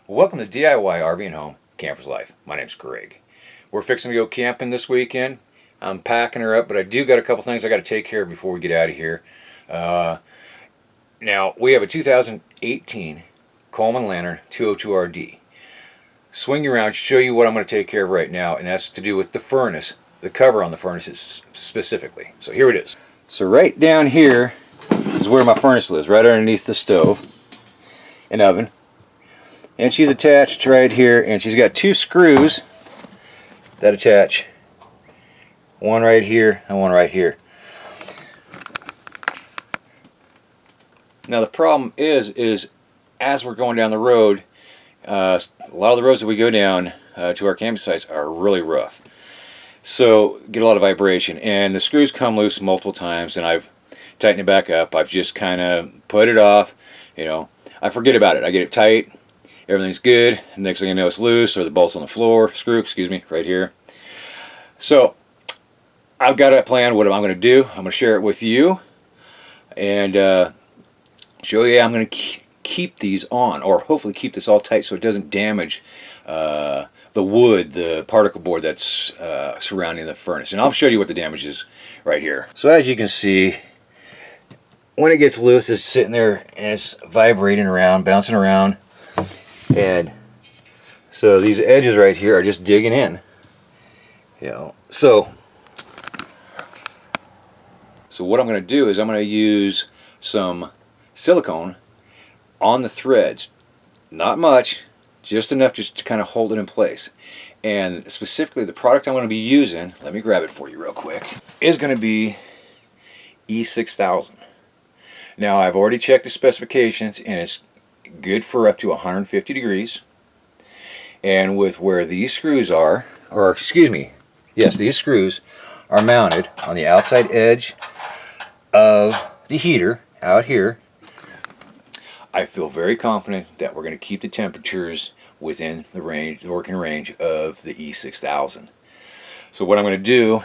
Welcome to DIY RV and Home Camper's Life. My name's Greg. We're fixing to go camping this weekend. I'm packing her up, but I do got a couple things I got to take care of before we get out of here. Now, we have a 2018 Coleman Lantern 202RD. Swing you around, show you what I'm going to take care of right now, and that's to do with the furnace, the cover on the furnace specifically. So here it is. So right down here is where my furnace lives, right underneath the stove and oven. And she's attached right here, and she's got two screws that attach. One right here and one right here. Now the problem is as we're going down the road, a lot of the roads that we go down to our camping sites are really rough. So get a lot of vibration, and the screws come loose multiple times, and I've tightened it back up. I've just kind of put it off, you know. I forget about it. I get it tight. Everything's good. Next thing I know, it's loose, or the bolt's on the floor. Screw, excuse me, right here. So I've got a plan what I'm going to do. I'm going to share it with you and show you how I'm going to keep these on, or hopefully keep this all tight so it doesn't damage the wood, the particle board that's surrounding the furnace. And I'll show you what the damage is right here. So as you can see, when it gets loose, it's sitting there and it's vibrating around, bouncing around. And so these edges right here are just digging in, you know. So what I'm going to do is I'm going to use some silicone on the threads, not much, just enough just to kind of hold it in place. And specifically the product I'm going to be using, let me grab it for you real quick, is going to be E6000. Now I've already checked the specifications, and it's good for up to 150 degrees. And with where these screws are, or excuse me, yes, these screws are mounted on the outside edge of the heater out here, I feel very confident that we're going to keep the temperatures within the range, the working range of the E6000. So what I'm going to do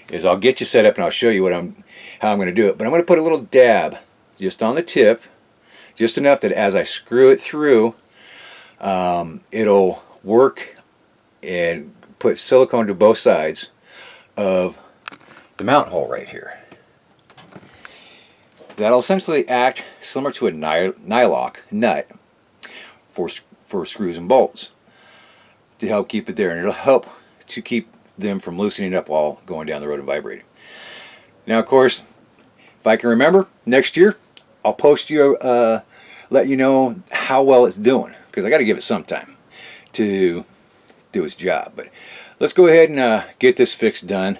is I'll get you set up and I'll show you how I'm going to do it. But I'm going to put a little dab just on the tip, just enough that as I screw it through, it'll work and put silicone to both sides of the mount hole right here. That'll essentially act similar to a nylock nut for screws and bolts to help keep it there, and it'll help to keep them from loosening up while going down the road and vibrating. Now, of course, if I can remember, next year I'll post you, let you know how well it's doing, because I got to give it some time to do its job. But let's go ahead and get this fix done.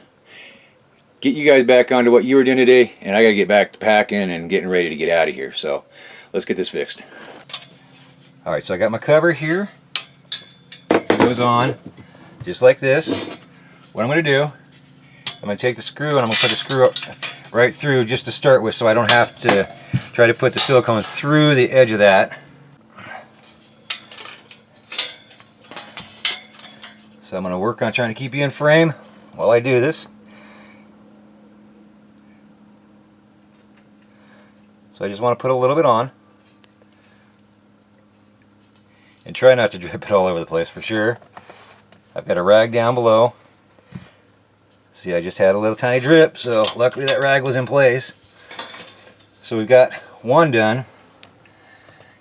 Get you guys back onto what you were doing today, and I got to get back to packing and getting ready to get out of here. So let's get this fixed. All right, so I got my cover here. It goes on just like this. What I'm going to do, I'm going to take the screw and I'm going to put the screw up right through just to start with, so I don't have to try to put the silicone through the edge of that. So I'm going to work on trying to keep you in frame while I do this. So I just want to put a little bit on and try not to drip it all over the place for sure. I've got a rag down below. See, I just had a little tiny drip, so luckily that rag was in place. So we've got one done.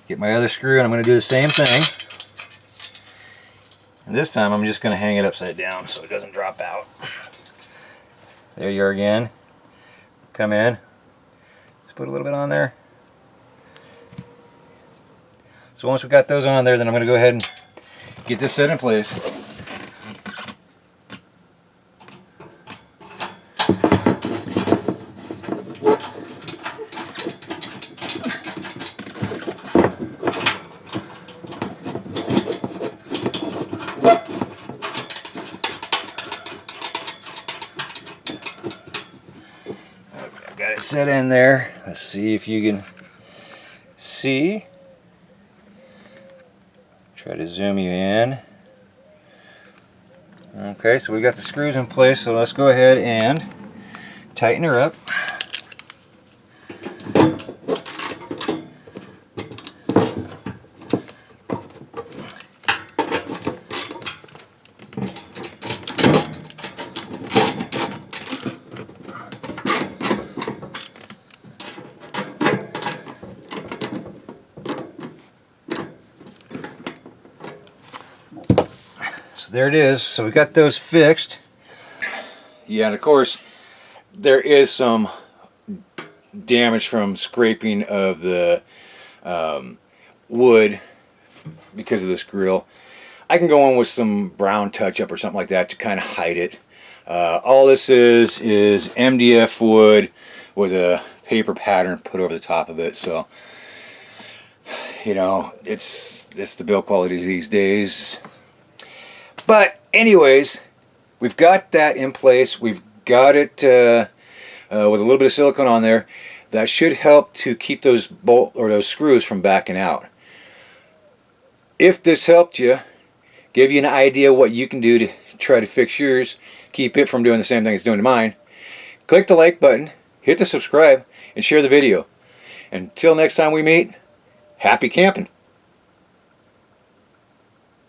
Get my other screw, and I'm going to do the same thing. And this time I'm just going to hang it upside down so it doesn't drop out. There you are again. Come in. Just put a little bit on there. So once we've got those on there, then I'm going to go ahead and get this set in place. Got it set in there. Let's see if you can see. Try to zoom you in. Okay, so we got the screws in place, so let's go ahead and tighten her up. So there it is. So we got those fixed. Yeah, and of course there is some damage from scraping of the wood because of this grill. I can go in with some brown touch-up or something like that to kind of hide it. All this is MDF wood with a paper pattern put over the top of it. So, you know, it's the build quality these days. But anyways, we've got that in place. We've got it with a little bit of silicone on there. That should help to keep those those screws from backing out. If this helped you, give you an idea what you can do to try to fix yours, keep it from doing the same thing it's doing to mine, click the like button, hit the subscribe, and share the video. Until next time we meet, happy camping.